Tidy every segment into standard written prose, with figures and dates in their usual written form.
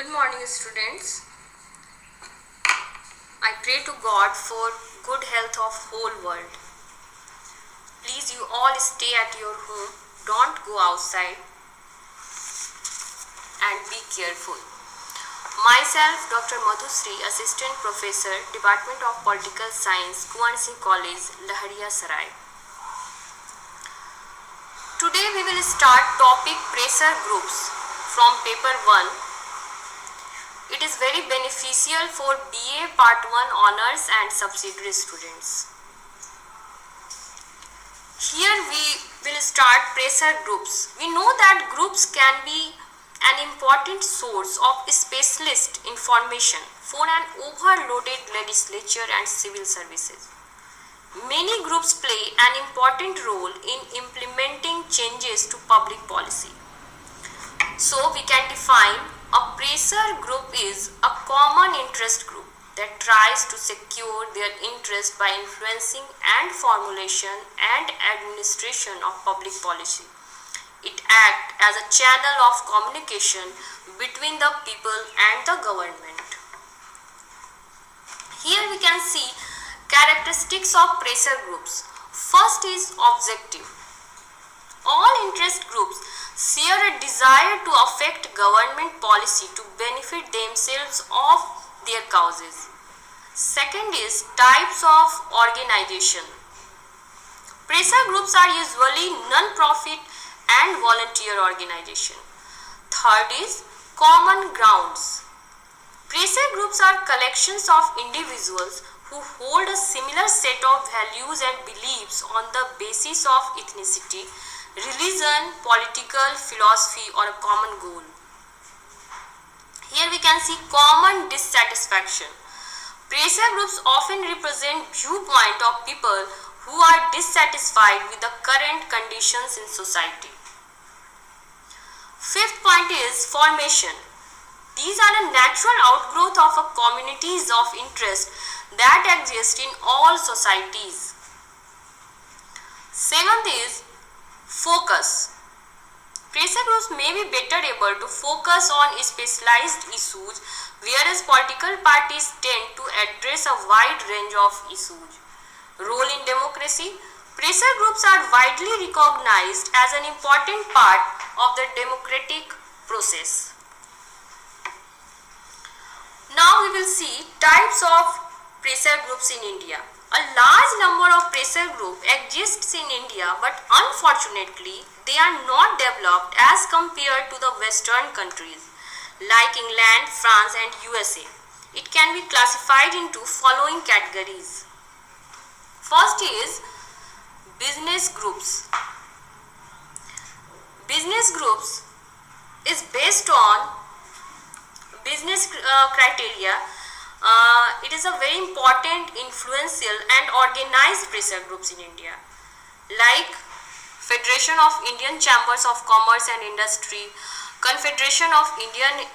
Good morning, students. I pray to God for good health of whole world. Please you all stay at your home. Don't go outside and be careful. Myself, Dr. Madhu, Assistant Professor, Department of Political Science, Kuan Singh College, Lahariya Sarai. Today we will start topic pressure groups from paper 1. It is very beneficial for BA Part 1 Honours and Subsidiary students. Here we will start pressure groups. We know that groups can be an important source of specialist information for an overloaded legislature and civil services. Many groups play an important role in implementing changes to public policy. So we can define a pressure group is a common interest group that tries to secure their interest by influencing and formulation and administration of public policy. It acts as a channel of communication between the people and the government. Here we can see characteristics of pressure groups. First is objective. All interest groups share a desire to affect government policy to benefit themselves of their causes. Second is types of organization. Pressure groups are usually non-profit and volunteer organization. Third is common grounds. Pressure groups are collections of individuals who hold a similar set of values and beliefs on the basis of ethnicity, religion, political philosophy, or a common goal. Here we can see common dissatisfaction. Pressure groups often represent viewpoint of people who are dissatisfied with the current conditions in society. Fifth point is formation. These are a natural outgrowth of a communities of interest that exist in all societies. Seventh is focus. Pressure groups may be better able to focus on specialized issues, whereas political parties tend to address a wide range of issues. Role in democracy. Pressure groups are widely recognized as an important part of the democratic process. Now we will see types of pressure groups in India. A large number of pressure groups exists in India, but unfortunately they are not developed as compared to the Western countries like England, France and USA. It can be classified into following categories. First is business groups. Business groups is based on business criteria. It is a very important, influential and organized pressure groups in India like Federation of Indian Chambers of Commerce and Industry, Confederation of Indian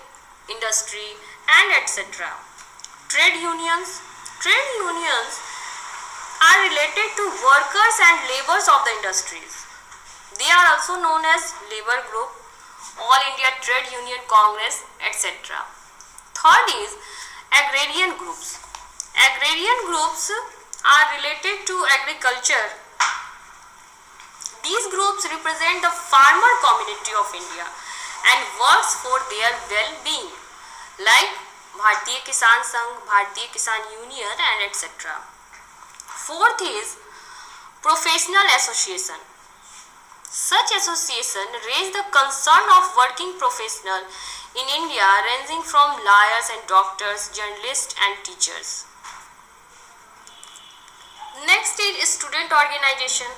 Industry and etc. Trade unions. Trade unions are related to workers and laborers of the industries. They are also known as labor group, All India Trade Union Congress, etc. Third is agrarian groups. Agrarian groups are related to agriculture. These groups represent the farmer community of India and works for their well-being like Bharatiya Kisan Sangh, Bharatiya Kisan Union and etc. Fourth is professional association. Such association raise the concern of working professionals in India ranging from lawyers and doctors, journalists and teachers. Next is student organization.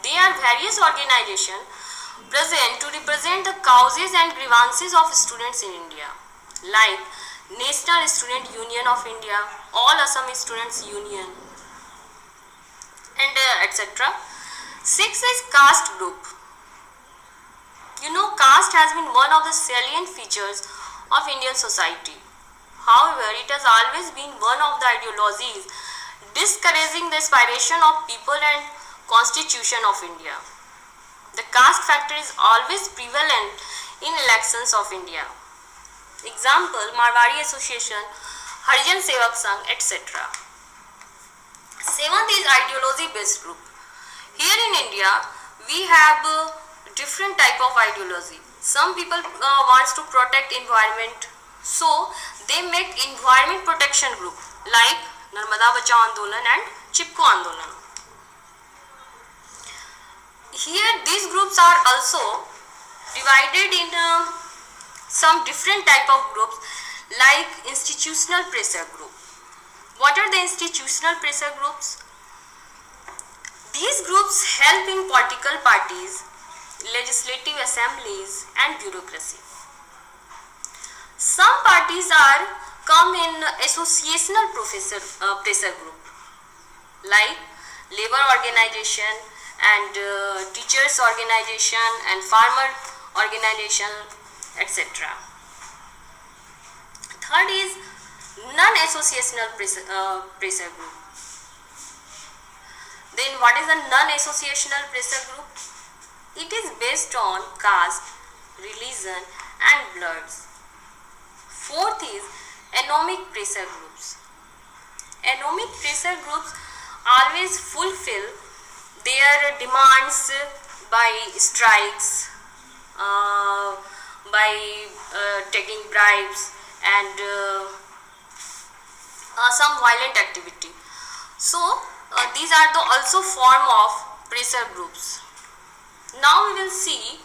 There are various organizations present to represent the causes and grievances of students in India like National Student Union of India, All Assam Students Union and etc. Sixth is caste group. You know, caste has been one of the salient features of Indian society. However, it has always been one of the ideologies discouraging the aspiration of people and constitution of India. The caste factor is always prevalent in elections of India. Example, Marwari Association, Harijan Sevak Sangh, etc. Seventh is ideology based group. Here in India, we have different type of ideology. Some people wants to protect environment, so they make environment protection group like Narmada Bachao Andolan and Chipko Andolan. Here these groups are also divided in some different type of groups like institutional pressure group. What are the institutional pressure groups? These groups help in political parties, legislative assemblies and bureaucracy. Some parties are come in associational pressure group like labor organization and teachers organization and farmer organization, etc. Third is non-associational pressure group. Then what is a non-associational pressure group? It is based on caste, religion and bloods. Fourth is anomic pressure groups. Anomic pressure groups always fulfill their demands by strikes, by taking bribes and some violent activity. So these are the also form of pressure groups. Now we will see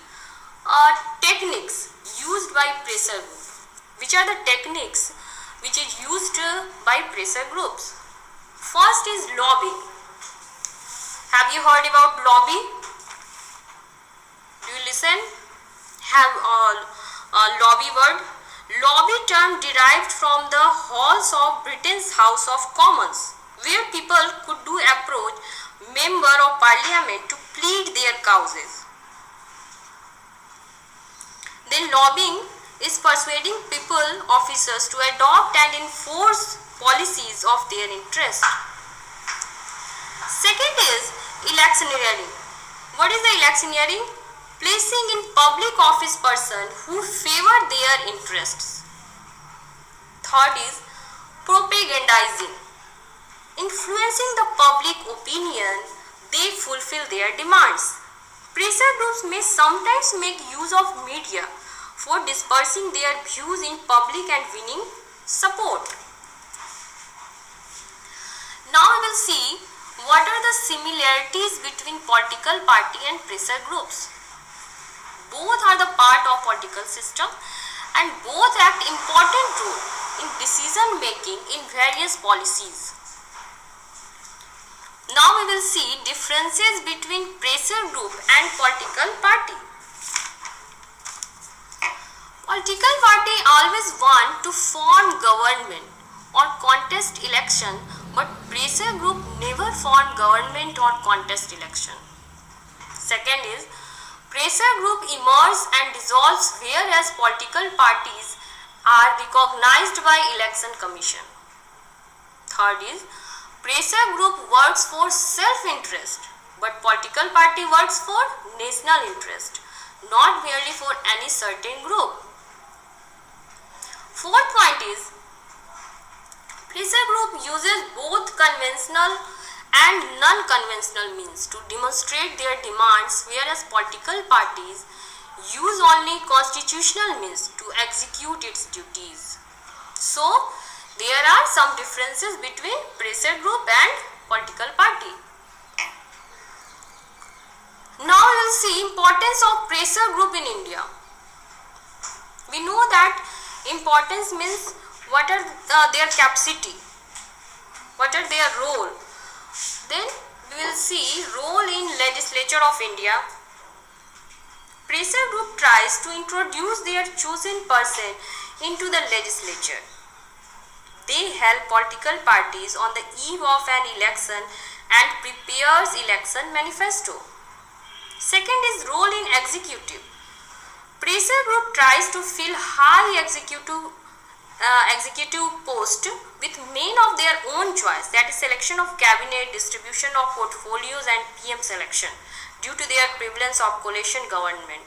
techniques used by pressure group. Which are the techniques which is used by pressure groups? First is lobbying. Have you heard about lobby? Do you listen? Have lobby word? Lobby term derived from the halls of Britain's House of Commons, where people could do approach member of parliament to plead their causes. Then lobbying is persuading people, officers to adopt and enforce policies of their interest. Second is electioneering. What is the electioneering? Placing in public office person who favor their interests. Third is propagandizing. Influencing the public opinion, they fulfill their demands. Pressure groups may sometimes make use of media for dispersing their views in public and winning support. Now we will see what are the similarities between political party and pressure groups. Both are the part of political system and both act important role in decision making in various policies. Now we will see differences between pressure group and political party. Political party always want to form government or contest election, but pressure group never form government or contest election. Second is pressure group emerges and dissolves, whereas political parties are recognized by election commission. Third is pressure group works for self-interest, but political party works for national interest, not merely for any certain group. Fourth point is pressure group uses both conventional and non-conventional means to demonstrate their demands, whereas political parties use only constitutional means to execute its duties. So there are some differences between pressure group and political party. Now we will see importance of pressure group in India. We know that importance means what are their capacity, what are their role. Then we will see role in legislature of India. Pressure group tries to introduce their chosen person into the legislature. They help political parties on the eve of an election and prepares election manifesto. Second is role in executive. Pressure group tries to fill high executive post with men of their own choice, that is selection of cabinet, distribution of portfolios and PM selection due to their prevalence of coalition government.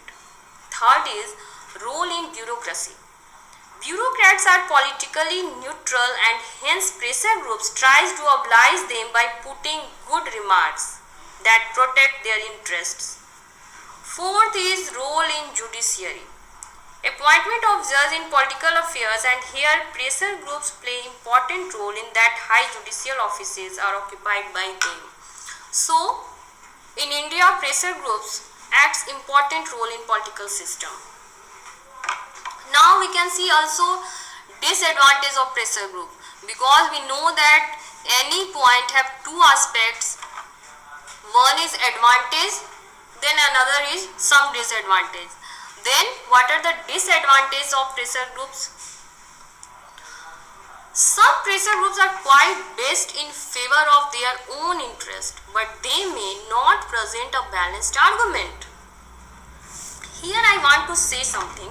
Third is role in bureaucracy. Bureaucrats are politically neutral and hence pressure groups tries to oblige them by putting good remarks that protect their interests. Fourth is role in judiciary. Appointment of judge in political affairs, and here pressure groups play important role in that high judicial offices are occupied by them. So in India, pressure groups acts important role in political system. Now we can see also disadvantage of pressure group, because we know that any point have two aspects. One is advantage, then another is some disadvantage. Then what are the disadvantages of pressure groups? Some pressure groups are quite based in favor of their own interest, but they may not present a balanced argument. Here I want to say something.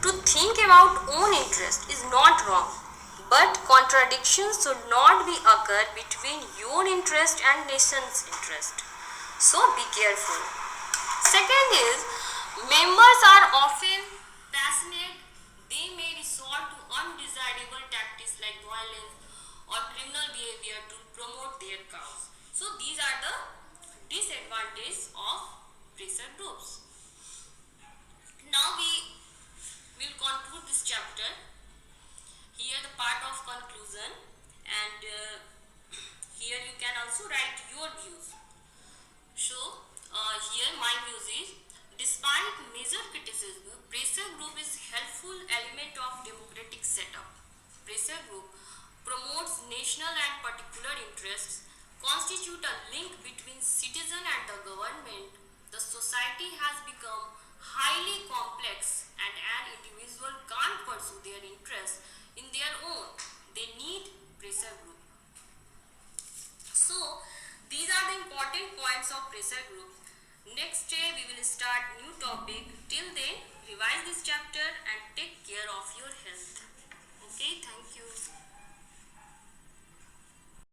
To think about own interest is not wrong, but contradictions should not be occur between your interest and nation's interest. So be careful. Second is, members are often passionate. They may resort to undesirable tactics like violence or criminal behavior to promote their cause. So these are the disadvantages of pressure groups. Now we will conclude this chapter. Here the part of conclusion, and here you can also write your views. So here my views is, despite major criticism, pressure group is helpful element of democratic setup. Pressure group promotes national and particular interests, constitute a link between citizen and the government. The society has become highly complex and an individual can't pursue their interests in their own. They need pressure group. So these are the important points of pressure group. Next day we will start new topic. Till then, revise this chapter and take care of your health. Okay, thank you.